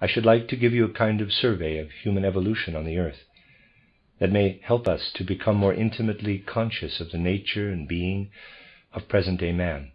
I should like to give you a kind of survey of human evolution on the earth that may help us to become more intimately conscious of the nature and being of present-day man.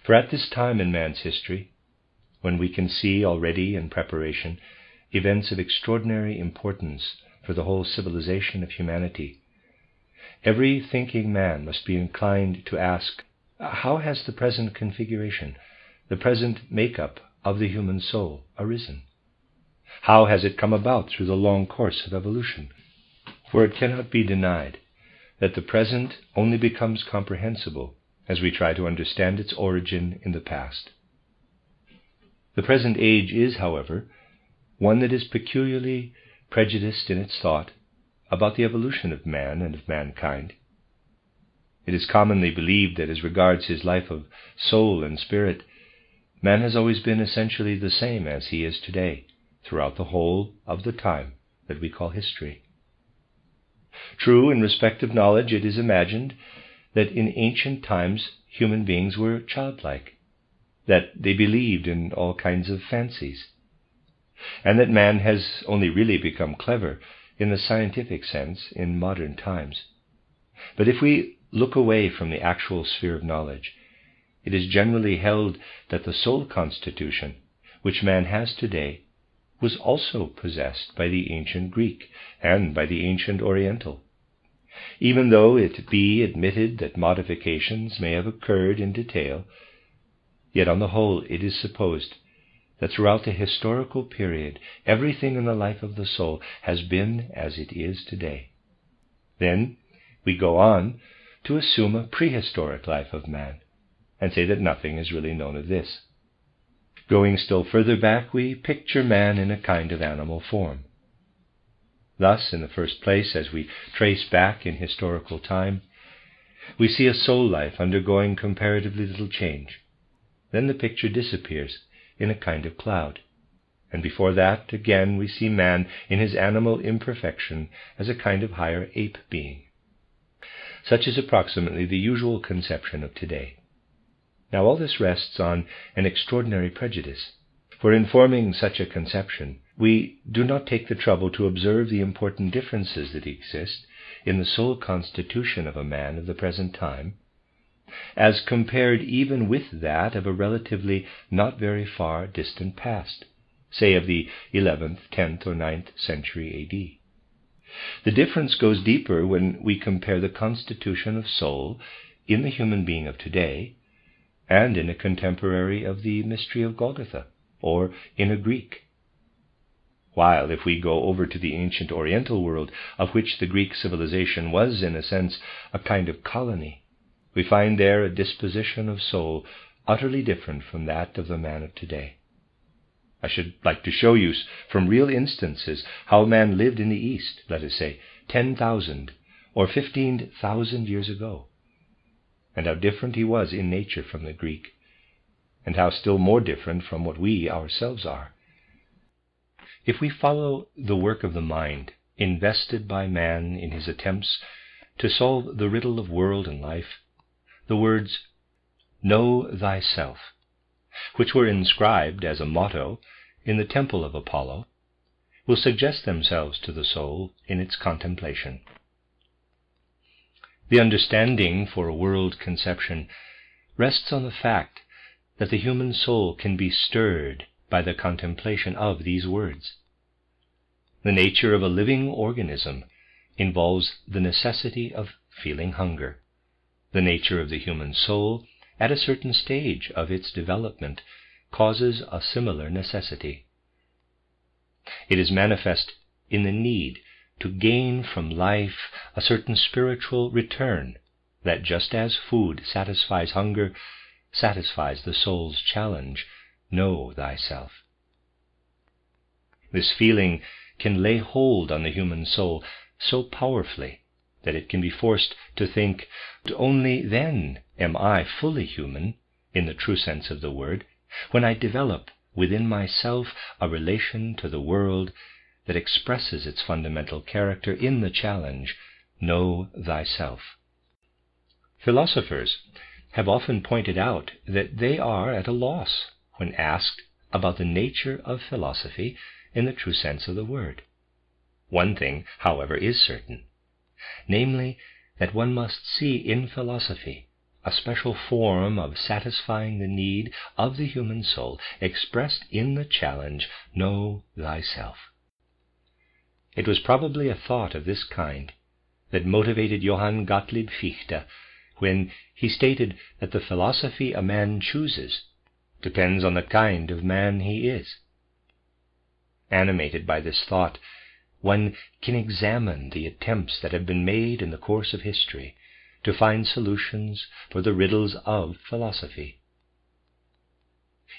For at this time in man's history, when we can see already in preparation events of extraordinary importance for the whole civilization of humanity, every thinking man must be inclined to ask, how has the present configuration, the present make-up of the human soul arisen? How has it come about through the long course of evolution? For it cannot be denied that the present only becomes comprehensible as we try to understand its origin in the past. The present age is, however, one that is peculiarly prejudiced in its thought about the evolution of man and of mankind. It is commonly believed that as regards his life of soul and spirit, man has always been essentially the same as he is today, throughout the whole of the time that we call history. True, in respect of knowledge, it is imagined that in ancient times human beings were childlike, that they believed in all kinds of fancies, and that man has only really become clever in the scientific sense in modern times. But if we look away from the actual sphere of knowledge, it is generally held that the soul constitution which man has today was also possessed by the ancient Greek and by the ancient Oriental. Even though it be admitted that modifications may have occurred in detail, yet on the whole it is supposed that throughout the historical period everything in the life of the soul has been as it is today. Then we go on to assume a prehistoric life of man, and say that nothing is really known of this. Going still further back, we picture man in a kind of animal form. Thus, in the first place, as we trace back in historical time, we see a soul life undergoing comparatively little change. Then the picture disappears in a kind of cloud, and before that, again, we see man in his animal imperfection as a kind of higher ape being. Such is approximately the usual conception of today. Now all this rests on an extraordinary prejudice, for in forming such a conception, we do not take the trouble to observe the important differences that exist in the soul constitution of a man of the present time, as compared even with that of a relatively not very far distant past, say of the 11th, 10th, or 9th century A.D. The difference goes deeper when we compare the constitution of soul in the human being of today and in a contemporary of the mystery of Golgotha, or in a Greek. While if we go over to the ancient Oriental world, of which the Greek civilization was, in a sense, a kind of colony, we find there a disposition of soul utterly different from that of the man of today. I should like to show you from real instances how man lived in the East, let us say, 10,000 or 15,000 years ago, and how different he was in nature from the Greek, and how still more different from what we ourselves are. If we follow the work of the mind invested by man in his attempts to solve the riddle of world and life, the words, "Know thyself," which were inscribed as a motto in the temple of Apollo, will suggest themselves to the soul in its contemplation. The understanding for a world conception rests on the fact that the human soul can be stirred by the contemplation of these words. The nature of a living organism involves the necessity of feeling hunger. The nature of the human soul, at a certain stage of its development, causes a similar necessity. It is manifest in the need to gain from life a certain spiritual return that, just as food satisfies hunger, satisfies the soul's challenge, "Know thyself." This feeling can lay hold on the human soul so powerfully that it can be forced to think, only then am I fully human, in the true sense of the word, when I develop within myself a relation to the world that expresses its fundamental character in the challenge, "Know thyself." Philosophers have often pointed out that they are at a loss when asked about the nature of philosophy in the true sense of the word. One thing, however, is certain, namely, that one must see in philosophy a special form of satisfying the need of the human soul expressed in the challenge, "Know thyself." It was probably a thought of this kind that motivated Johann Gottlieb Fichte when he stated that the philosophy a man chooses depends on the kind of man he is. Animated by this thought, one can examine the attempts that have been made in the course of history to find solutions for the riddles of philosophy.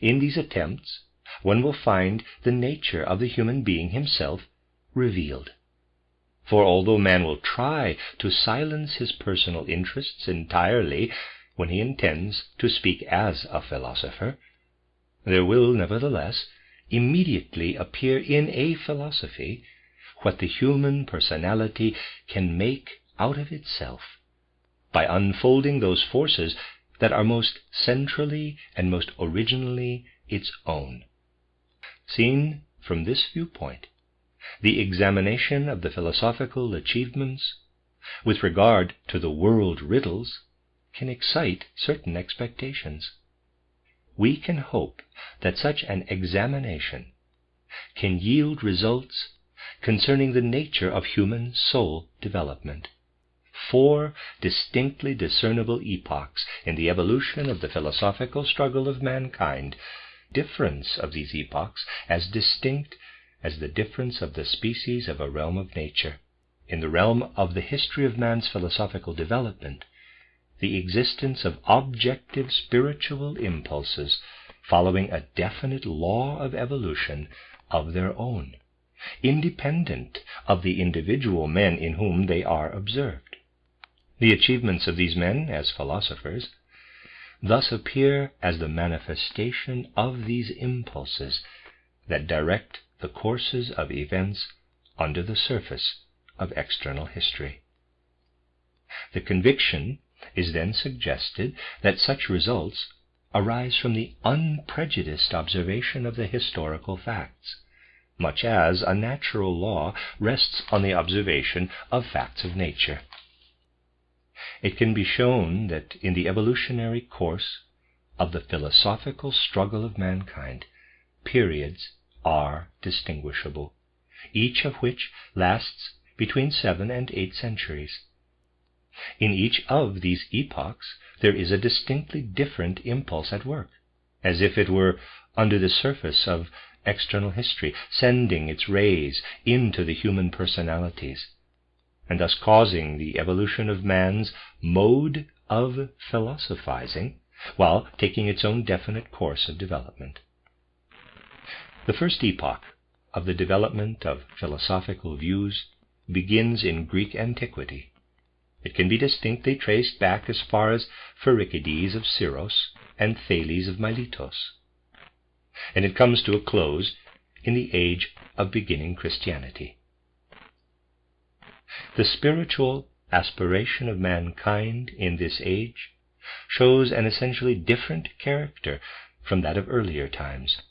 In these attempts, one will find the nature of the human being himself revealed. For although man will try to silence his personal interests entirely when he intends to speak as a philosopher, there will nevertheless immediately appear in a philosophy what the human personality can make out of itself by unfolding those forces that are most centrally and most originally its own. Seen from this viewpoint, the examination of the philosophical achievements with regard to the world riddles can excite certain expectations. We can hope that such an examination can yield results concerning the nature of human soul development. 4 distinctly discernible epochs in the evolution of the philosophical struggle of mankind, difference of these epochs as distinct as the difference of the species of a realm of nature. In the realm of the history of man's philosophical development, the existence of objective spiritual impulses following a definite law of evolution of their own, independent of the individual men in whom they are observed. The achievements of these men as philosophers thus appear as the manifestation of these impulses that direct the courses of events under the surface of external history. The conviction is then suggested that such results arise from the unprejudiced observation of the historical facts, much as a natural law rests on the observation of facts of nature. It can be shown that in the evolutionary course of the philosophical struggle of mankind, periods are distinguishable, each of which lasts between 7 and 8 centuries. In each of these epochs there is a distinctly different impulse at work, as if it were under the surface of external history, sending its rays into the human personalities, and thus causing the evolution of man's mode of philosophizing, while taking its own definite course of development. The first epoch of the development of philosophical views begins in Greek antiquity. It can be distinctly traced back as far as Pherecydes of Syros and Thales of Miletos, and it comes to a close in the age of beginning Christianity. The spiritual aspiration of mankind in this age shows an essentially different character from that of earlier times.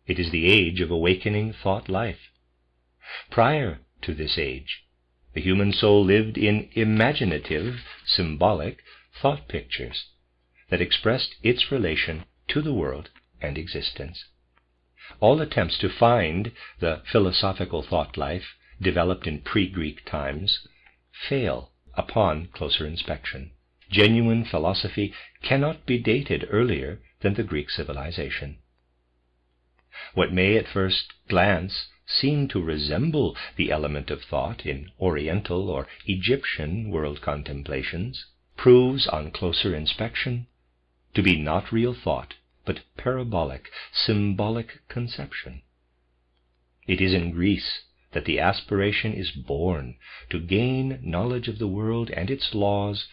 It is the age of awakening thought life. Prior to this age, the human soul lived in imaginative, symbolic thought pictures that expressed its relation to the world and existence. All attempts to find the philosophical thought life developed in pre-Greek times fail upon closer inspection. Genuine philosophy cannot be dated earlier than the Greek civilization. What may at first glance seem to resemble the element of thought in Oriental or Egyptian world contemplations proves on closer inspection to be not real thought, but parabolic, symbolic conception. It is in Greece that the aspiration is born to gain knowledge of the world and its laws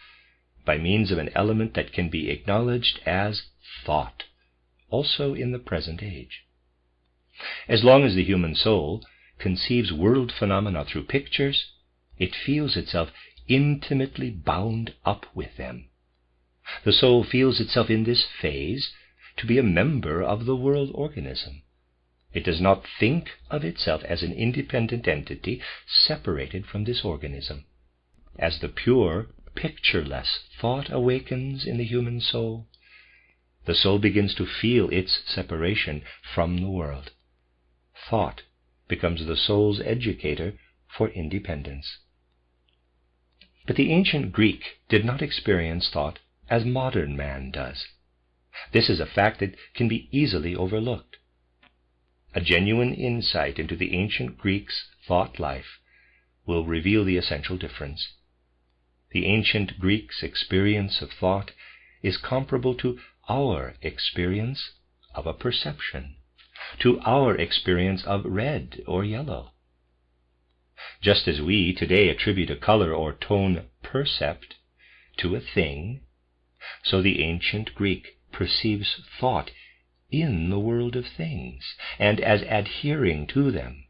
by means of an element that can be acknowledged as thought, also in the present age. As long as the human soul conceives world phenomena through pictures, it feels itself intimately bound up with them. The soul feels itself in this phase to be a member of the world organism. It does not think of itself as an independent entity separated from this organism. As the pure, pictureless thought awakens in the human soul, the soul begins to feel its separation from the world. Thought becomes the soul's educator for independence. But the ancient Greek did not experience thought as modern man does. This is a fact that can be easily overlooked. A genuine insight into the ancient Greeks' thought life will reveal the essential difference. The ancient Greeks' experience of thought is comparable to our experience of a perception, to our experience of red or yellow. Just as we today attribute a color or tone percept to a thing, so the ancient Greek perceives thought in the world of things and as adhering to them.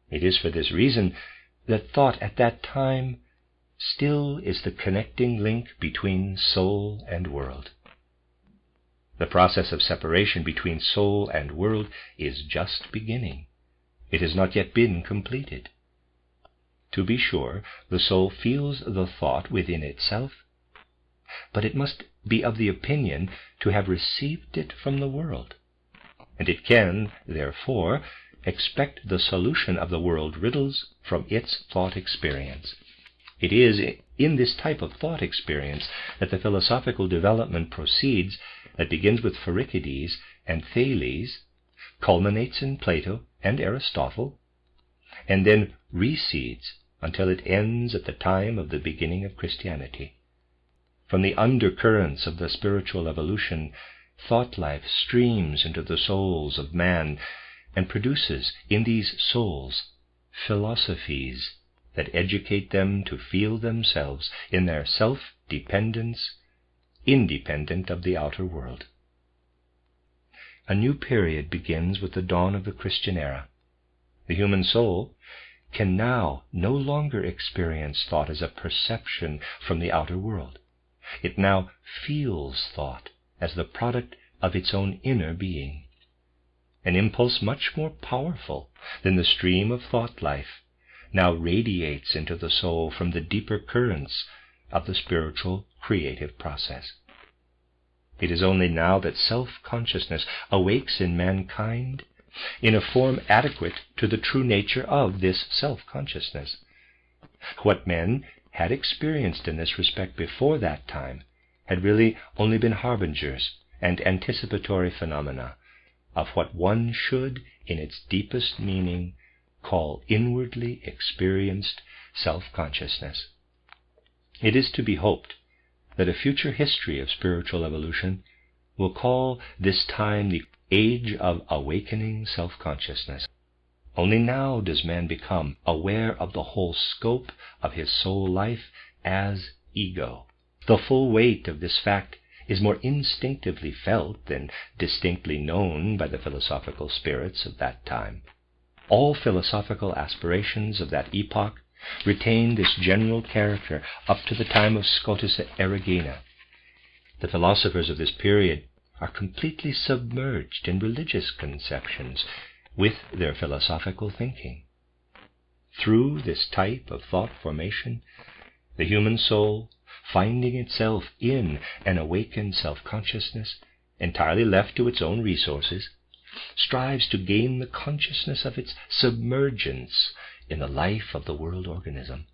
It is for this reason that thought at that time still is the connecting link between soul and world. The process of separation between soul and world is just beginning. It has not yet been completed. To be sure, the soul feels the thought within itself, but it must be of the opinion to have received it from the world, and it can, therefore, expect the solution of the world riddles from its thought experience. It is in this type of thought experience that the philosophical development proceeds that begins with Pherecydes and Thales, culminates in Plato and Aristotle, and then recedes until it ends at the time of the beginning of Christianity. From the undercurrents of the spiritual evolution, thought life streams into the souls of man and produces in these souls philosophies that educate them to feel themselves in their self-dependence, independent of the outer world. A new period begins with the dawn of the Christian era. The human soul can now no longer experience thought as a perception from the outer world. It now feels thought as the product of its own inner being, an impulse much more powerful than the stream of thought life now radiates into the soul from the deeper currents of the spiritual creative process. It is only now that self-consciousness awakes in mankind in a form adequate to the true nature of this self-consciousness. What men had experienced in this respect before that time had really only been harbingers and anticipatory phenomena of what one should, in its deepest meaning, call inwardly experienced self-consciousness. It is to be hoped that a future history of spiritual evolution will call this time the age of awakening self-consciousness. Only now does man become aware of the whole scope of his soul life as ego. The full weight of this fact is more instinctively felt than distinctly known by the philosophical spirits of that time. All philosophical aspirations of that epoch retain this general character up to the time of Scotus Erigena. The philosophers of this period are completely submerged in religious conceptions with their philosophical thinking. Through this type of thought formation, the human soul, finding itself in an awakened self-consciousness, entirely left to its own resources, strives to gain the consciousness of its submergence in the life of the world organism.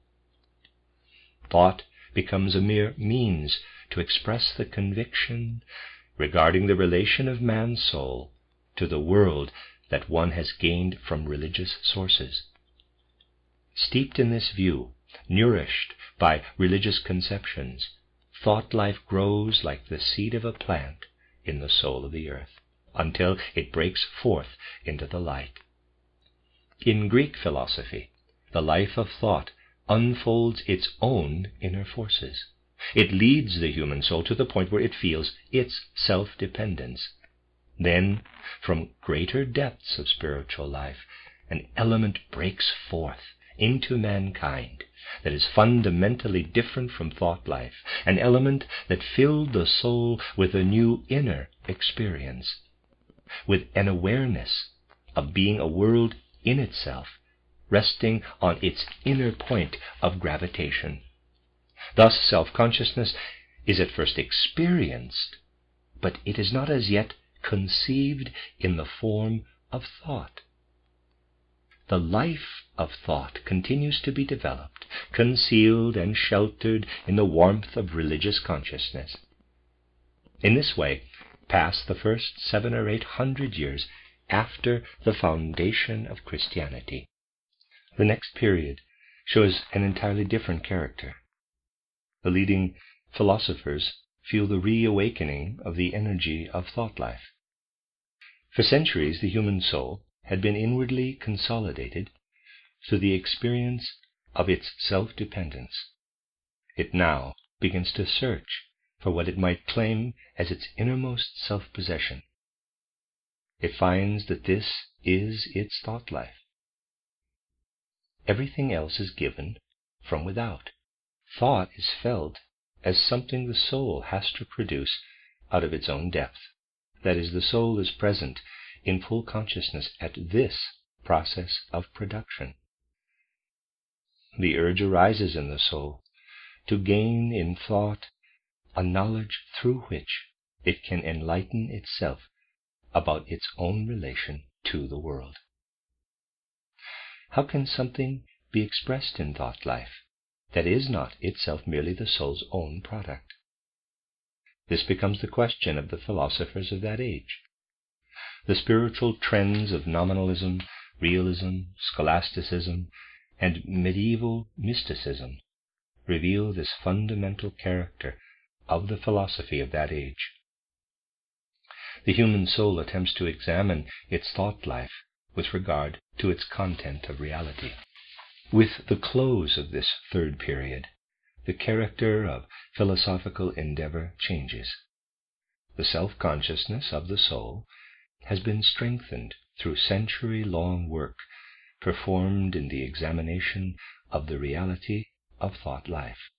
Thought becomes a mere means to express the conviction regarding the relation of man's soul to the world that one has gained from religious sources. Steeped in this view, nourished by religious conceptions, thought life grows like the seed of a plant in the soul of the earth, until it breaks forth into the light. In Greek philosophy, the life of thought unfolds its own inner forces. It leads the human soul to the point where it feels its self-dependence. Then, from greater depths of spiritual life, an element breaks forth into mankind that is fundamentally different from thought life, an element that filled the soul with a new inner experience, with an awareness of being a world in itself, resting on its inner point of gravitation. Thus, self-consciousness is at first experienced, but it is not as yet conceived in the form of thought. The life of thought continues to be developed, concealed and sheltered in the warmth of religious consciousness. In this way pass the first 700 or 800 years after the foundation of Christianity. The next period shows an entirely different character. The leading philosophers feel the reawakening of the energy of thought life. For centuries, the human soul had been inwardly consolidated through the experience of its self-dependence. It now begins to search for what it might claim as its innermost self-possession. It finds that this is its thought life. Everything else is given from without. Thought is felt as something the soul has to produce out of its own depth. That is, the soul is present in full consciousness at this process of production. The urge arises in the soul to gain in thought a knowledge through which it can enlighten itself about its own relation to the world. How can something be expressed in thought life that is not itself merely the soul's own product? This becomes the question of the philosophers of that age. The spiritual trends of nominalism, realism, scholasticism, and medieval mysticism reveal this fundamental character of the philosophy of that age. The human soul attempts to examine its thought life with regard to its content of reality. With the close of this third period, the character of philosophical endeavor changes. The self-consciousness of the soul has been strengthened through century-long work performed in the examination of the reality of thought life.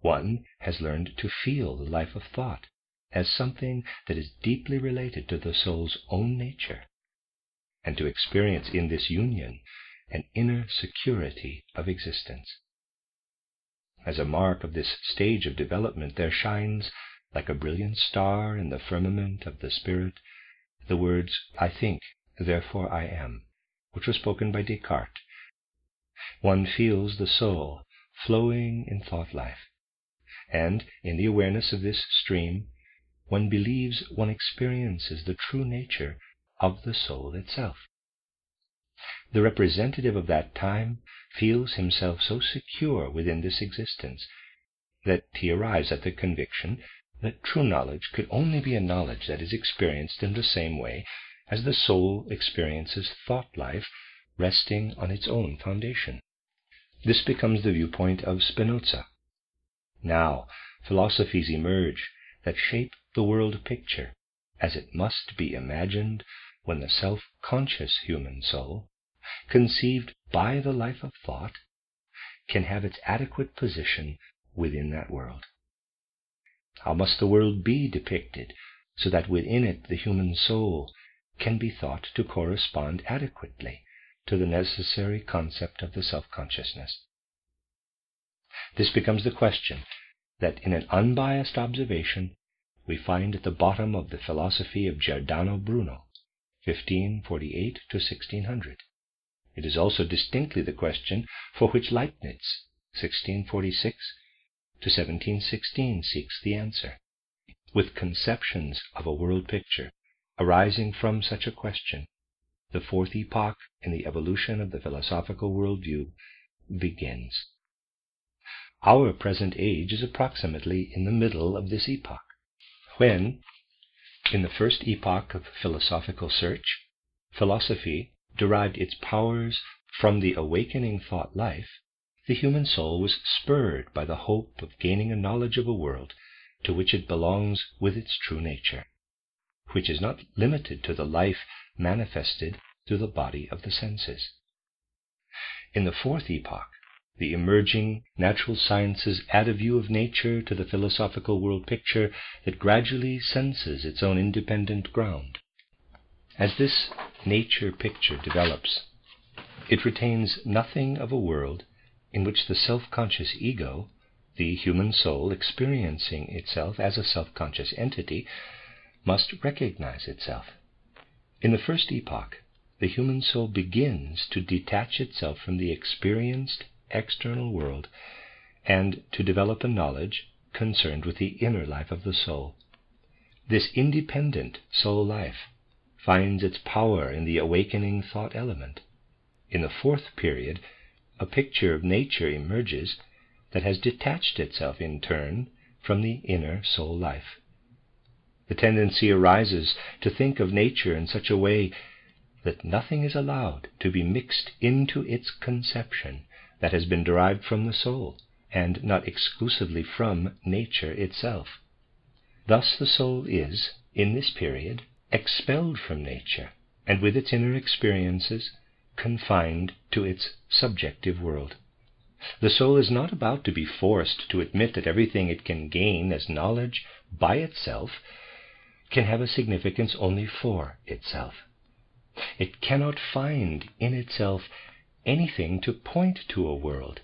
One has learned to feel the life of thought as something that is deeply related to the soul's own nature, and to experience in this union an inner security of existence. As a mark of this stage of development, there shines, like a brilliant star in the firmament of the spirit, the words, "I think, therefore I am," which were spoken by Descartes. One feels the soul flowing in thought life, and in the awareness of this stream, one believes one experiences the true nature of the soul itself. The representative of that time feels himself so secure within this existence that he arrives at the conviction that true knowledge could only be a knowledge that is experienced in the same way as the soul experiences thought life, resting on its own foundation. This becomes the viewpoint of Spinoza. Now, philosophies emerge that shape the world picture as it must be imagined when the self-conscious human soul, conceived by the life of thought, can have its adequate position within that world. How must the world be depicted so that within it the human soul can be thought to correspond adequately to the necessary concept of the self-consciousness? This becomes the question that in an unbiased observation we find at the bottom of the philosophy of Giordano Bruno, 1548 to 1600. It is also distinctly the question for which Leibniz, 1646 to 1716, seeks the answer. With conceptions of a world picture arising from such a question, the fourth epoch in the evolution of the philosophical worldview begins. Our present age is approximately in the middle of this epoch, when, in the first epoch of philosophical search, philosophy derived its powers from the awakening thought life. The human soul was spurred by the hope of gaining a knowledge of a world to which it belongs with its true nature, which is not limited to the life manifested through the body of the senses. In the fourth epoch, the emerging natural sciences add a view of nature to the philosophical world picture that gradually senses its own independent ground. As this nature picture develops, it retains nothing of a world in which the self-conscious ego, the human soul experiencing itself as a self-conscious entity, must recognize itself. In the first epoch, the human soul begins to detach itself from the experienced external world and to develop a knowledge concerned with the inner life of the soul. This independent soul life finds its power in the awakening thought element. In the fourth period, a picture of nature emerges that has detached itself in turn from the inner soul life. The tendency arises to think of nature in such a way that nothing is allowed to be mixed into its conception that has been derived from the soul, and not exclusively from nature itself. Thus the soul is, in this period, expelled from nature, and with its inner experiences, confined to its subjective world. The soul is not about to be forced to admit that everything it can gain as knowledge by itself can have a significance only for itself. It cannot find in itself anything to point to a world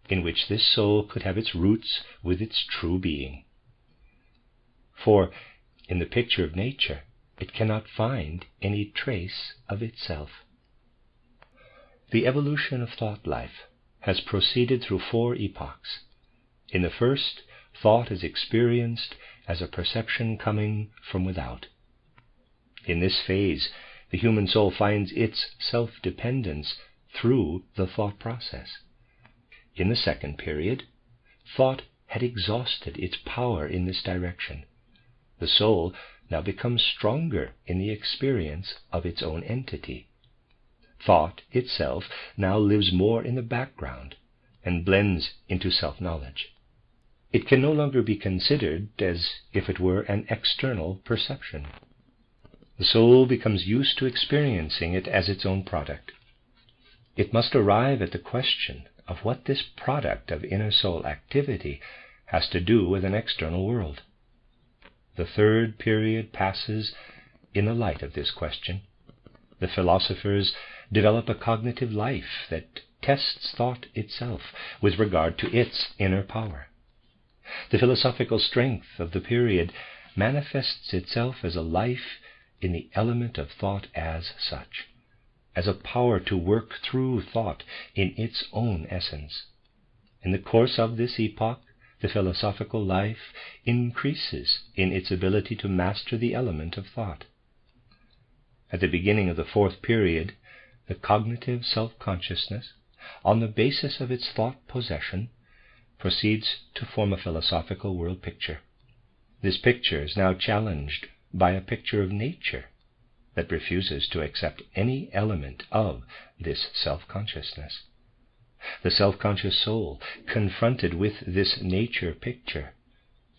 in which this soul could have its roots with its true being. For in the picture of nature, it cannot find any trace of itself. The evolution of thought life has proceeded through 4 epochs. In the first, thought is experienced as a perception coming from without. In this phase, the human soul finds its self-dependence through the thought process. In the second period, thought had exhausted its power in this direction. The soul now becomes stronger in the experience of its own entity. Thought itself now lives more in the background and blends into self-knowledge. It can no longer be considered as if it were an external perception. The soul becomes used to experiencing it as its own product. It must arrive at the question of what this product of inner soul activity has to do with an external world. The third period passes in the light of this question. The philosophers develop a cognitive life that tests thought itself with regard to its inner power. The philosophical strength of the period manifests itself as a life in the element of thought as such, as a power to work through thought in its own essence. In the course of this epoch, the philosophical life increases in its ability to master the element of thought. At the beginning of the fourth period, the cognitive self-consciousness, on the basis of its thought possession, proceeds to form a philosophical world picture. This picture is now challenged by a picture of nature that refuses to accept any element of this self-consciousness. The self-conscious soul, confronted with this nature picture,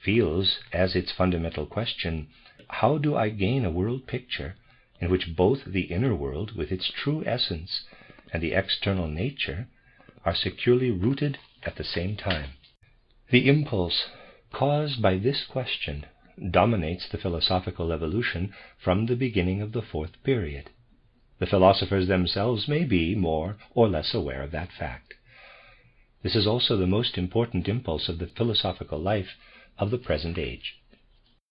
feels as its fundamental question, how do I gain a world picture in which both the inner world with its true essence and the external nature are securely rooted at the same time? The impulse caused by this question dominates the philosophical evolution from the beginning of the fourth period. The philosophers themselves may be more or less aware of that fact. This is also the most important impulse of the philosophical life of the present age.